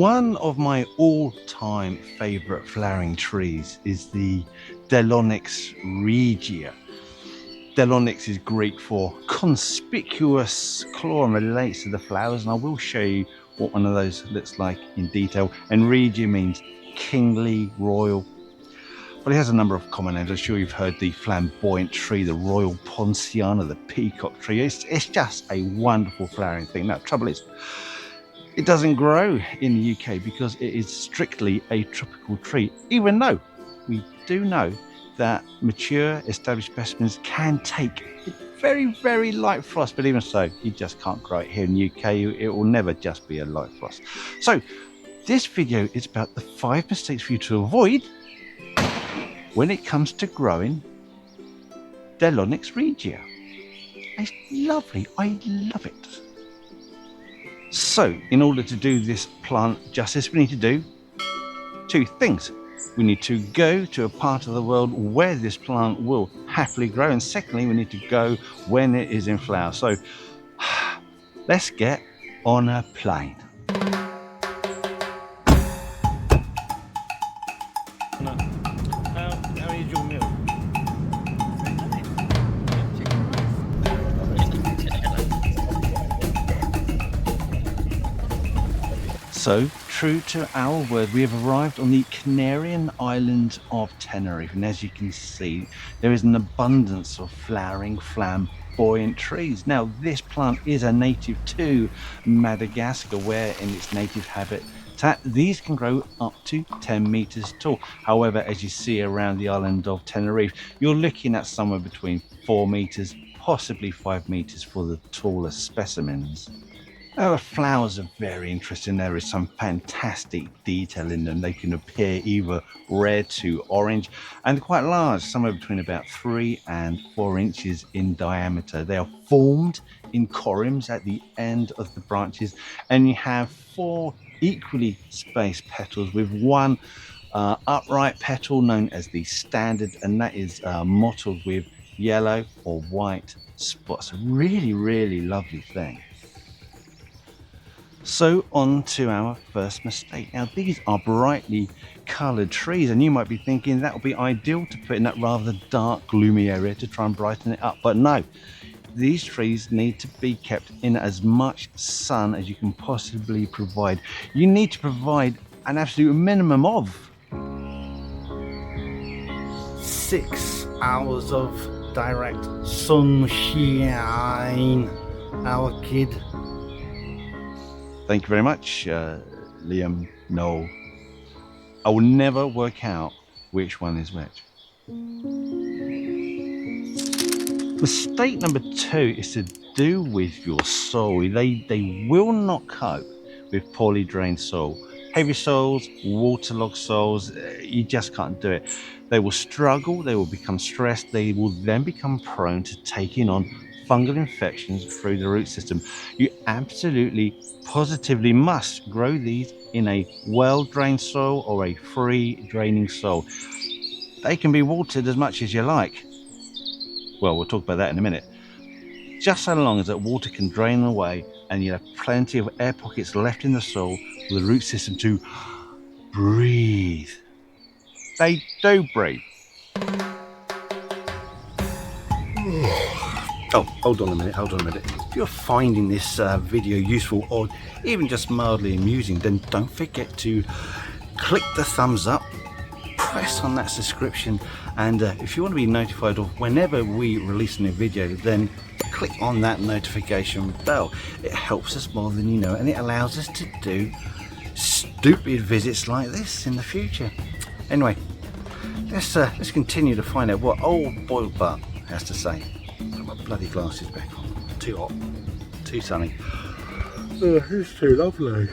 One of my all-time favorite flowering trees is the Delonix regia. Delonix is Greek for conspicuous claw and relates to the flowers, and I will show you what one of those looks like in detail. And regia means kingly, royal, but it has a number of common names. I'm sure you've heard the flamboyant tree, the Royal Poinciana, the peacock tree. It's just a wonderful flowering thing. Now, the trouble is, it doesn't grow in the UK because it is strictly a tropical tree, even though we do know that mature established specimens can take very, very light frost, but even so, you just can't grow it here in the UK. It will never just be a light frost. So this video is about the 5 mistakes for you to avoid when it comes to growing Delonix regia. It's lovely, I love it. So in order to do this plant justice, we need to do two things. We need to go to a part of the world where this plant will happily grow, and secondly, we need to go when it is in flower. So let's get on a plane. How is your meal? So, true to our word, we have arrived on the Canarian island of Tenerife, and as you can see, there is an abundance of flowering flamboyant trees. Now, this plant is a native to Madagascar, where in its native habitat, these can grow up to 10 meters tall. However, as you see around the island of Tenerife, you're looking at somewhere between 4 meters, possibly 5 meters for the tallest specimens. Now, the flowers are very interesting. There is some fantastic detail in them. They can appear either red to orange and quite large, somewhere between about 3 and 4 inches in diameter. They are formed in corymbs at the end of the branches, and you have 4 equally spaced petals with one upright petal known as the standard, and that is mottled with yellow or white spots. A really, really lovely thing. So on to our first mistake. Now, these are brightly coloured trees, and you might be thinking that would be ideal to put in that rather dark, gloomy area to try and brighten it up. But no, these trees need to be kept in as much sun as you can possibly provide. You need to provide an absolute minimum of 6 hours of direct sunshine. Our kid. Thank you very much, Liam. No, I will never work out which one is which. Mistake number 2 is to do with your soil. They will not cope with poorly drained soil. Heavy soils, waterlogged soils, you just can't do it. They will struggle, they will become stressed, they will then become prone to taking on fungal infections through the root system. You absolutely, positively must grow these in a well-drained soil or a free draining soil. They can be watered as much as you like. Well, we'll talk about that in a minute. Just so long as that water can drain away and you have plenty of air pockets left in the soil for the root system to breathe. They do breathe. Oh, hold on a minute. If you're finding this video useful or even just mildly amusing, then don't forget to click the thumbs up, press on that subscription, and if you want to be notified of whenever we release a new video, then click on that notification bell. It helps us more than you know, and it allows us to do stupid visits like this in the future. Anyway, let's continue to find out what old boiled butt has to say. Put my bloody glasses back on. Too hot, too sunny. It's too lovely.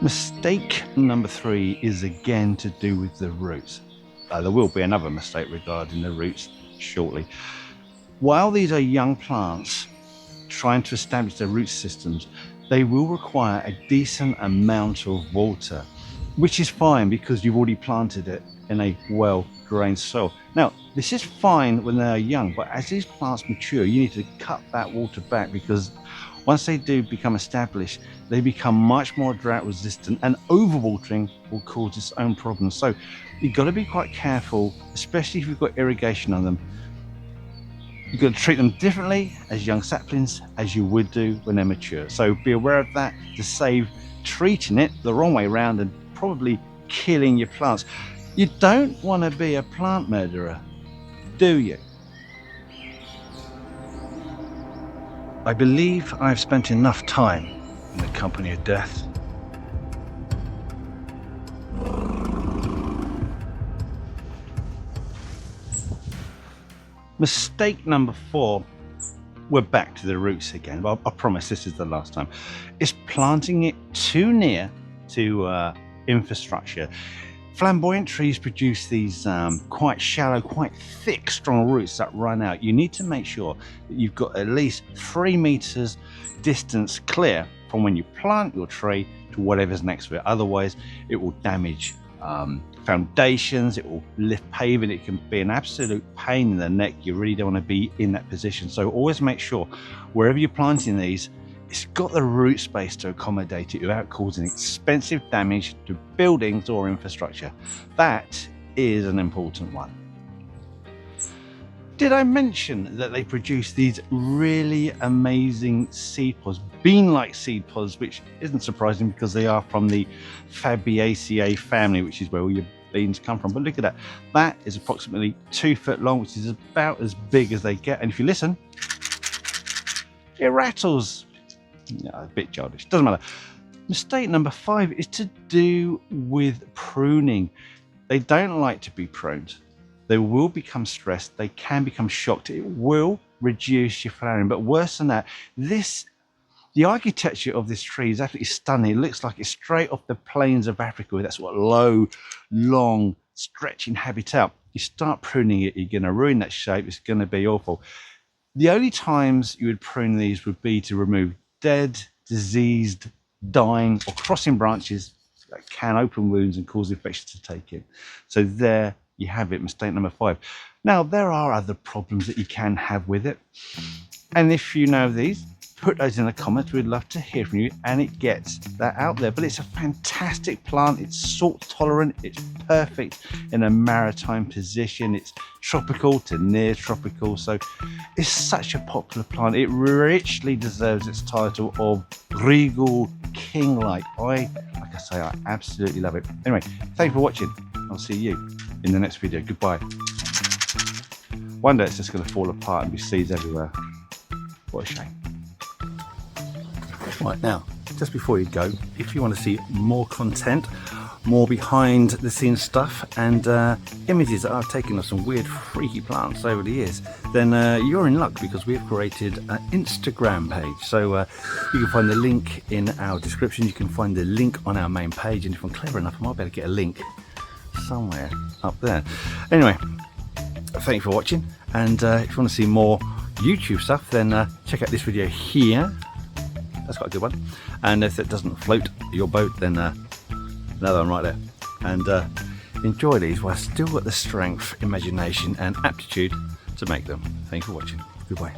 Mistake number 3 is again to do with the roots. There will be another mistake regarding the roots shortly. While these are young plants trying to establish their root systems, they will require a decent amount of water, which is fine because you've already planted it in a well-drained soil. Now, this is fine when they are young, but as these plants mature, you need to cut that water back because Once they do become established, they become much more drought resistant, and overwatering will cause its own problems. So you've got to be quite careful, especially if you've got irrigation on them. You've got to treat them differently as young saplings as you would do when they're mature. So be aware of that to save treating it the wrong way around and probably killing your plants. You don't want to be a plant murderer, do you? I believe I've spent enough time in the company of death. Mistake number 4, we're back to the roots again, but I promise this is the last time, is planting it too near to infrastructure. Flamboyant trees produce these quite shallow, quite thick, strong roots that run out. You need to make sure that you've got at least 3 meters distance clear from when you plant your tree to whatever's next to it. Otherwise, it will damage foundations, it will lift paving, it can be an absolute pain in the neck. You really don't want to be in that position. So always make sure wherever you're planting these, it's got the root space to accommodate it without causing expensive damage to buildings or infrastructure. That is an important one. Did I mention that they produce these really amazing seed pods, bean-like seed pods, which isn't surprising because they are from the Fabaceae family, which is where all your beans come from. But look at that. That is approximately 2 foot long, which is about as big as they get. And if you listen, it rattles. Yeah, a bit childish, doesn't matter. Mistake number 5 is to do with pruning. They don't like to be pruned. They will become stressed, they can become shocked, it will reduce your flowering. But worse than that, the architecture of this tree is absolutely stunning. It looks like it's straight off the plains of Africa with that sort of low, long, stretching habitat. You start pruning it, you're going to ruin that shape, it's going to be awful. The only times you would prune these would be to remove dead, diseased, dying, or crossing branches that can open wounds and cause infections to take in. So there you have it, mistake number 5. Now, there are other problems that you can have with it. And if you know these, put those in the comments. We'd love to hear from you, and it gets that out there. But it's a fantastic plant. It's salt tolerant. It's perfect in a maritime position. It's tropical to near tropical. So it's such a popular plant. It richly deserves its title of regal king-like. Like I say, I absolutely love it. Anyway, thanks for watching. I'll see you in the next video. Goodbye. One day it's just going to fall apart and be seeds everywhere. What a shame. Right, now, just before you go, if you want to see more content, more behind the scenes stuff, and images that I've taken of some weird freaky plants over the years, then you're in luck, because we have created an Instagram page. So you can find the link in our description, you can find the link on our main page, and if I'm clever enough I might be able to get a link somewhere up there. Anyway, thank you for watching, and if you want to see more YouTube stuff, then check out this video here. That's quite a good one. And if it doesn't float your boat, then another one right there. And enjoy these while I've still got the strength, imagination and aptitude to make them. Thank you for watching. Goodbye.